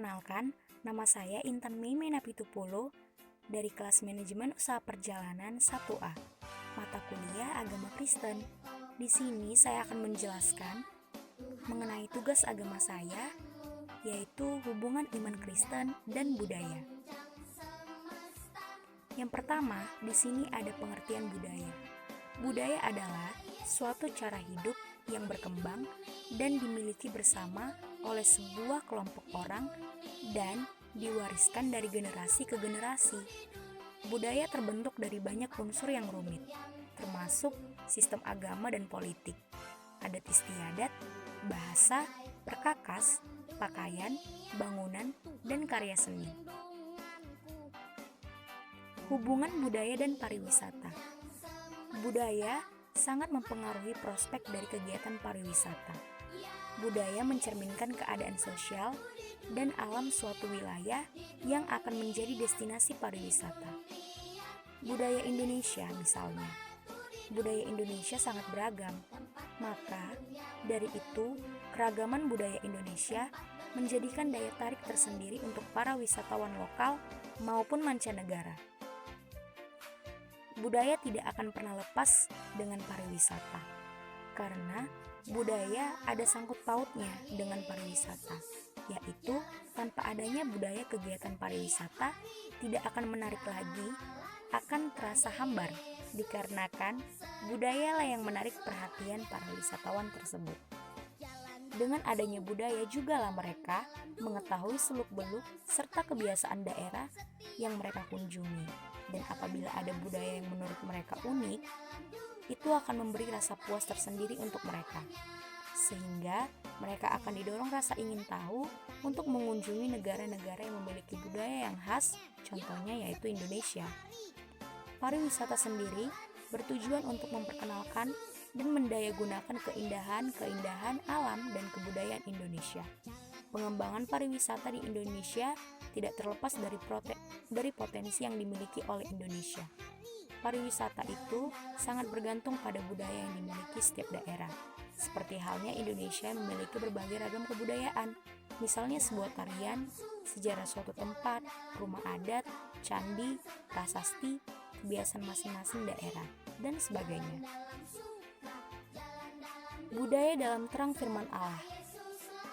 Perkenalkan, nama saya Intan Mei Napitupulu dari kelas Manajemen Usaha Perjalanan 1A, mata kuliah Agama Kristen. Di sini saya akan menjelaskan mengenai tugas agama saya, yaitu hubungan iman Kristen dan budaya. Yang pertama, di sini ada pengertian budaya. Budaya adalah suatu cara hidup yang berkembang dan dimiliki bersama oleh sebuah kelompok orang dan diwariskan dari generasi ke generasi. Budaya terbentuk dari banyak unsur yang rumit, termasuk sistem agama dan politik, adat istiadat, bahasa, perkakas, pakaian, bangunan, dan karya seni. Hubungan budaya dan pariwisata. Budaya sangat mempengaruhi prospek dari kegiatan pariwisata. Budaya mencerminkan keadaan sosial dan alam suatu wilayah yang akan menjadi destinasi pariwisata. Budaya Indonesia misalnya. Budaya Indonesia sangat beragam. Maka, dari itu, keragaman budaya Indonesia menjadikan daya tarik tersendiri untuk para wisatawan lokal maupun mancanegara. Budaya tidak akan pernah lepas dengan pariwisata, karena budaya ada sangkut pautnya dengan pariwisata, yaitu tanpa adanya budaya kegiatan pariwisata tidak akan menarik lagi, akan terasa hambar, dikarenakan budayalah yang menarik perhatian para wisatawan tersebut. Dengan adanya budaya jugalah mereka mengetahui seluk-beluk serta kebiasaan daerah yang mereka kunjungi. Dan apabila ada budaya yang menurut mereka unik, itu akan memberi rasa puas tersendiri untuk mereka. Sehingga mereka akan didorong rasa ingin tahu untuk mengunjungi negara-negara yang memiliki budaya yang khas, contohnya yaitu Indonesia. Pariwisata sendiri bertujuan untuk memperkenalkan dan mendayagunakan keindahan alam dan kebudayaan Indonesia. Pengembangan pariwisata di Indonesia tidak terlepas dari potensi yang dimiliki oleh Indonesia. Pariwisata itu sangat bergantung pada budaya yang dimiliki setiap daerah. Seperti halnya Indonesia memiliki berbagai ragam kebudayaan, misalnya sebuah tarian, sejarah suatu tempat, rumah adat, candi, prasasti, kebiasaan masing-masing daerah, dan sebagainya. Budaya dalam terang firman Allah.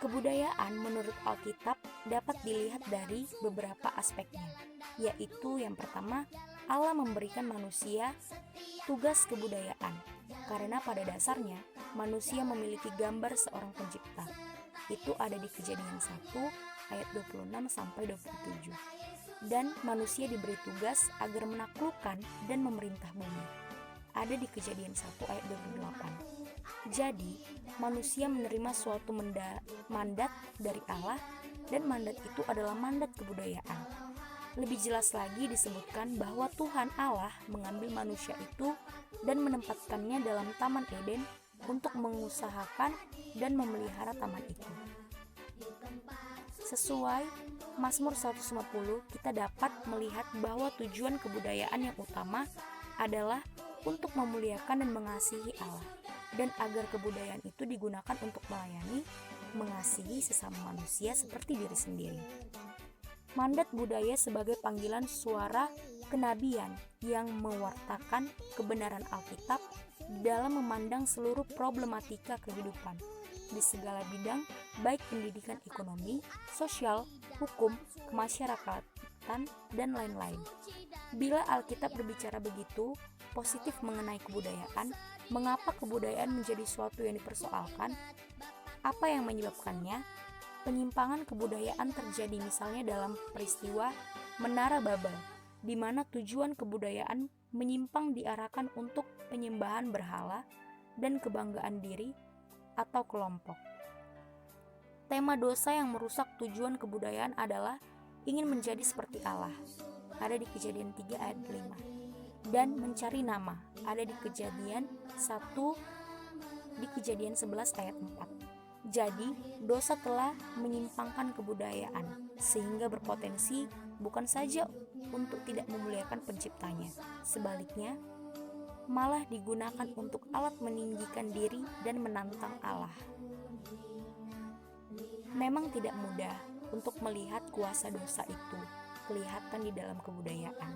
Kebudayaan menurut Alkitab dapat dilihat dari beberapa aspeknya, yaitu yang pertama, Allah memberikan manusia tugas kebudayaan, karena pada dasarnya manusia memiliki gambar seorang pencipta. Itu ada di Kejadian 1 ayat 26-27. Dan manusia diberi tugas agar menaklukkan dan memerintah bumi. Ada di Kejadian 1 ayat 28. Jadi, manusia menerima suatu mandat dari Allah, dan mandat itu adalah mandat kebudayaan. Lebih jelas lagi disebutkan bahwa Tuhan Allah mengambil manusia itu dan menempatkannya dalam Taman Eden untuk mengusahakan dan memelihara taman itu. Sesuai Mazmur 150, kita dapat melihat bahwa tujuan kebudayaan yang utama adalah untuk memuliakan dan mengasihi Allah, dan agar kebudayaan itu digunakan untuk melayani, mengasihi sesama manusia seperti diri sendiri. Mandat budaya sebagai panggilan suara kenabian yang mewartakan kebenaran Alkitab dalam memandang seluruh problematika kehidupan di segala bidang, baik pendidikan ekonomi, sosial, hukum, kemasyarakatan, dan lain-lain. Bila Alkitab berbicara begitu positif mengenai kebudayaan, mengapa kebudayaan menjadi suatu yang dipersoalkan? Apa yang menyebabkannya? Penyimpangan kebudayaan terjadi misalnya dalam peristiwa Menara Babel, di mana tujuan kebudayaan menyimpang diarahkan untuk penyembahan berhala dan kebanggaan diri atau kelompok. Tema dosa yang merusak tujuan kebudayaan adalah ingin menjadi seperti Allah. Ada di Kejadian 3 ayat 5. Dan mencari nama, ada di Kejadian 11 ayat 4. Jadi, dosa telah menyimpangkan kebudayaan, sehingga berpotensi bukan saja untuk tidak memuliakan penciptanya, sebaliknya, malah digunakan untuk alat meninggikan diri dan menantang Allah. Memang tidak mudah untuk melihat kuasa dosa itu kelihatan di dalam kebudayaan.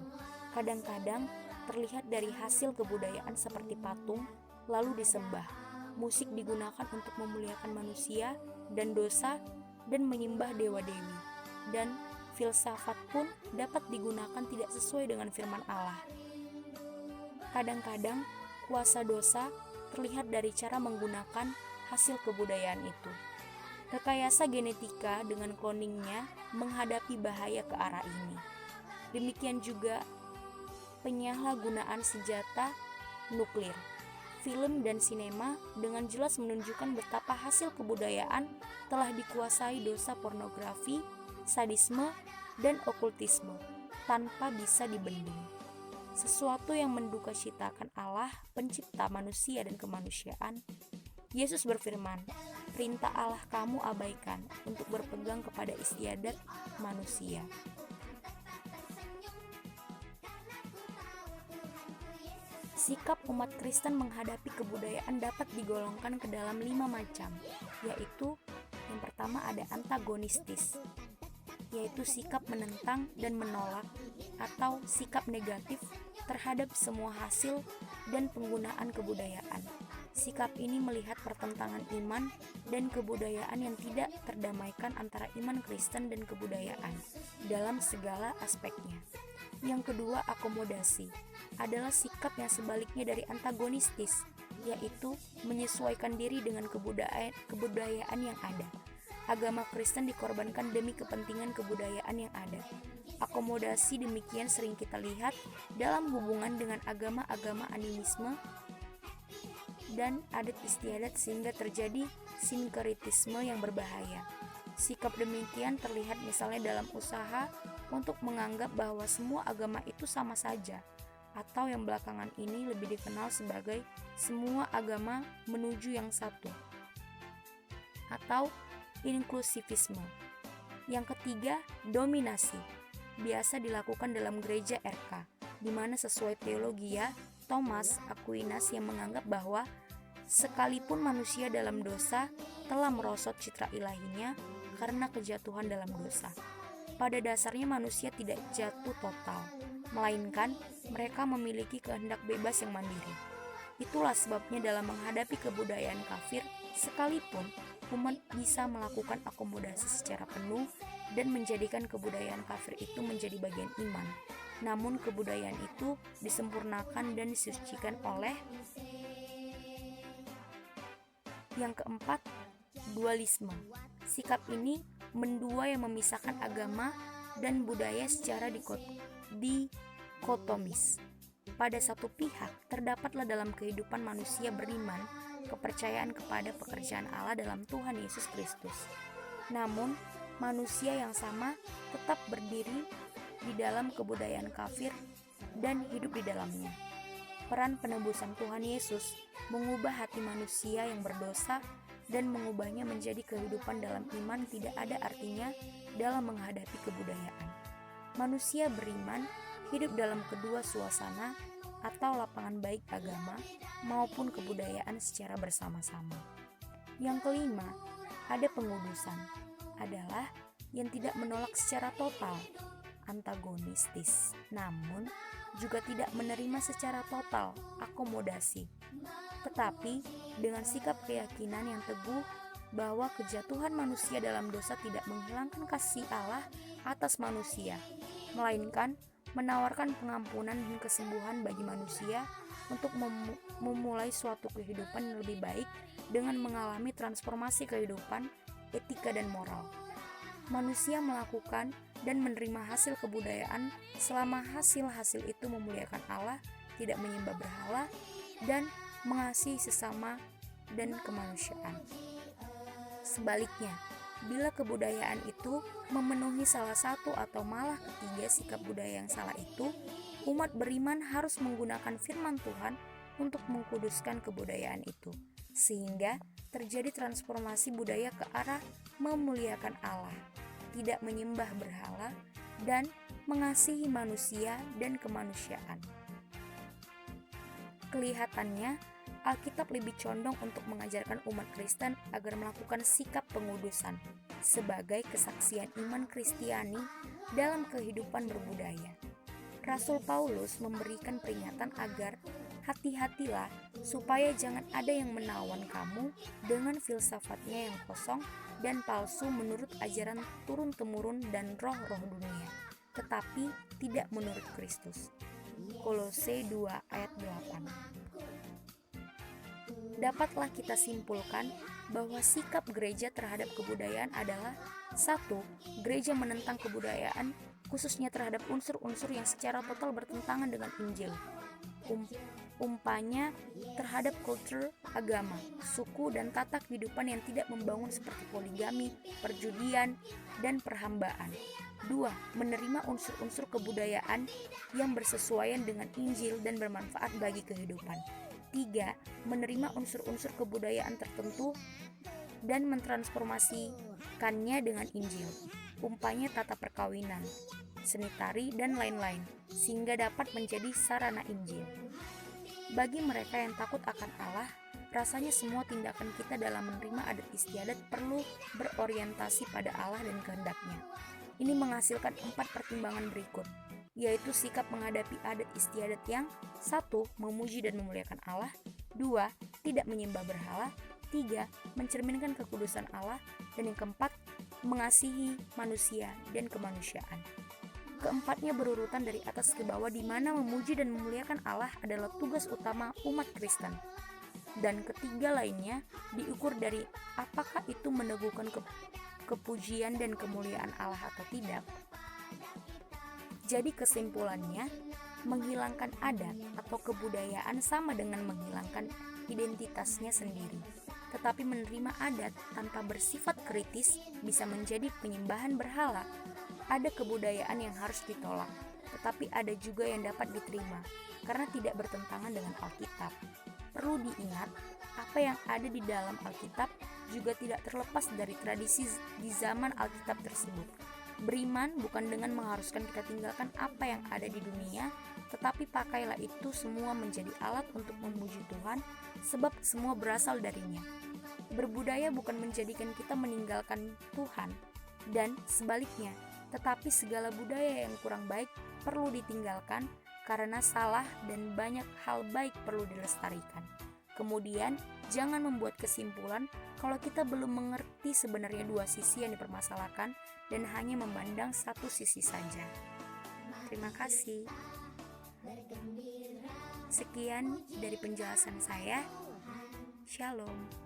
Kadang-kadang terlihat dari hasil kebudayaan seperti patung lalu disembah. Musik digunakan untuk memuliakan manusia dan dosa dan menyembah dewa-dewi. Dan filsafat pun dapat digunakan tidak sesuai dengan firman Allah. Kadang-kadang kuasa dosa terlihat dari cara menggunakan hasil kebudayaan itu. Rekayasa genetika dengan cloningnya menghadapi bahaya ke arah ini. Demikian juga penyalahgunaan senjata nuklir. Film dan sinema dengan jelas menunjukkan betapa hasil kebudayaan telah dikuasai dosa pornografi, sadisme, dan okultisme tanpa bisa dibendung. Sesuatu yang mendukacitakan Allah, pencipta manusia dan kemanusiaan. Yesus berfirman, perintah Allah kamu abaikan untuk berpegang kepada istiadat manusia. Sikap umat Kristen menghadapi kebudayaan dapat digolongkan ke dalam 5 macam, yaitu yang pertama ada antagonistis, yaitu sikap menentang dan menolak atau sikap negatif terhadap semua hasil dan penggunaan kebudayaan. Sikap ini melihat pertentangan iman dan kebudayaan yang tidak terdamaikan antara iman Kristen dan kebudayaan dalam segala aspeknya. Yang kedua, akomodasi adalah sikap yang sebaliknya dari antagonistis, yaitu menyesuaikan diri dengan kebudayaan yang ada. Agama Kristen dikorbankan demi kepentingan kebudayaan yang ada. Akomodasi demikian sering kita lihat dalam hubungan dengan agama-agama animisme dan adat istiadat sehingga terjadi sinkretisme yang berbahaya. Sikap demikian terlihat misalnya dalam usaha untuk menganggap bahwa semua agama itu sama saja, atau yang belakangan ini lebih dikenal sebagai semua agama menuju yang satu, atau inklusivisme. Yang ketiga, dominasi. Biasa dilakukan dalam gereja RK, di mana sesuai teologi Thomas Aquinas yang menganggap bahwa sekalipun manusia dalam dosa telah merosot citra ilahinya karena kejatuhan dalam dosa. Pada dasarnya manusia tidak jatuh total, melainkan mereka memiliki kehendak bebas yang mandiri. Itulah sebabnya dalam menghadapi kebudayaan kafir, sekalipun umat bisa melakukan akomodasi secara penuh dan menjadikan kebudayaan kafir itu menjadi bagian iman. Namun kebudayaan itu disempurnakan dan disucikan oleh yang keempat, dualisme. Sikap ini mendua yang memisahkan agama dan budaya secara dikotomis. Pada satu pihak, terdapatlah dalam kehidupan manusia beriman kepercayaan kepada pekerjaan Allah dalam Tuhan Yesus Kristus. Namun, manusia yang sama tetap berdiri di dalam kebudayaan kafir dan hidup di dalamnya. Peran penebusan Tuhan Yesus mengubah hati manusia yang berdosa dan mengubahnya menjadi kehidupan dalam iman tidak ada artinya dalam menghadapi kebudayaan. Manusia beriman hidup dalam kedua suasana atau lapangan baik agama maupun kebudayaan secara bersama-sama. Yang kelima, ada pengudusan, adalah yang tidak menolak secara total, antagonistis, namun juga tidak menerima secara total, akomodasi. Tetapi dengan sikap keyakinan yang teguh bahwa kejatuhan manusia dalam dosa tidak menghilangkan kasih Allah atas manusia, melainkan menawarkan pengampunan dan kesembuhan bagi manusia untuk memulai suatu kehidupan yang lebih baik dengan mengalami transformasi kehidupan, etika dan moral. Manusia melakukan dan menerima hasil kebudayaan selama hasil-hasil itu memuliakan Allah, tidak menyembah berhala, dan mengasihi sesama dan kemanusiaan. Sebaliknya, bila kebudayaan itu memenuhi salah satu atau malah ketiga sikap budaya yang salah itu, umat beriman harus menggunakan firman Tuhan untuk mengkuduskan kebudayaan itu, sehingga terjadi transformasi budaya ke arah memuliakan Allah, tidak menyembah berhala, dan mengasihi manusia dan kemanusiaan. Kelihatannya, Alkitab lebih condong untuk mengajarkan umat Kristen agar melakukan sikap pengudusan, sebagai kesaksian iman Kristiani dalam kehidupan berbudaya. Rasul Paulus memberikan peringatan agar hati-hatilah supaya jangan ada yang menawan kamu dengan filsafatnya yang kosong dan palsu menurut ajaran turun-temurun dan roh-roh dunia, tetapi tidak menurut Kristus. Kolose 2 ayat 8. Dapatlah kita simpulkan bahwa sikap gereja terhadap kebudayaan adalah: 1. Gereja menentang kebudayaan, khususnya terhadap unsur-unsur yang secara total bertentangan dengan Injil. Umpamanya terhadap kultur, agama, suku, dan tata kehidupan yang tidak membangun seperti poligami, perjudian, dan perhambaan. 2. Menerima unsur-unsur kebudayaan yang bersesuaian dengan Injil dan bermanfaat bagi kehidupan. 3. Menerima unsur-unsur kebudayaan tertentu dan mentransformasikannya dengan Injil, umpamanya tata perkawinan, seni tari, dan lain-lain, sehingga dapat menjadi sarana Injil. Bagi mereka yang takut akan Allah, rasanya semua tindakan kita dalam menerima adat istiadat perlu berorientasi pada Allah dan kehendaknya. Ini menghasilkan 4 pertimbangan berikut, yaitu sikap menghadapi adat istiadat yang: 1. Memuji dan memuliakan Allah. 2. Tidak menyembah berhala. 3. Mencerminkan kekudusan Allah. Dan yang keempat, mengasihi manusia dan kemanusiaan. Keempatnya berurutan dari atas ke bawah, di mana memuji dan memuliakan Allah adalah tugas utama umat Kristen. Dan ketiga lainnya diukur dari apakah itu meneguhkan kepujian dan kemuliaan Allah atau tidak. Jadi kesimpulannya, menghilangkan adat atau kebudayaan sama dengan menghilangkan identitasnya sendiri. Tetapi menerima adat tanpa bersifat kritis bisa menjadi penyembahan berhala. Ada kebudayaan yang harus ditolak, tetapi ada juga yang dapat diterima karena tidak bertentangan dengan Alkitab. Perlu diingat, apa yang ada di dalam Alkitab juga tidak terlepas dari tradisi di zaman Alkitab tersebut. Beriman bukan dengan mengharuskan kita tinggalkan apa yang ada di dunia, tetapi pakailah itu semua menjadi alat untuk memuji Tuhan, sebab semua berasal darinya. Berbudaya bukan menjadikan kita meninggalkan Tuhan, dan sebaliknya, tetapi segala budaya yang kurang baik perlu ditinggalkan karena salah dan banyak hal baik perlu dilestarikan. Kemudian, jangan membuat kesimpulan kalau kita belum mengerti sebenarnya dua sisi yang dipermasalahkan dan hanya memandang satu sisi saja. Terima kasih. Sekian dari penjelasan saya. Shalom.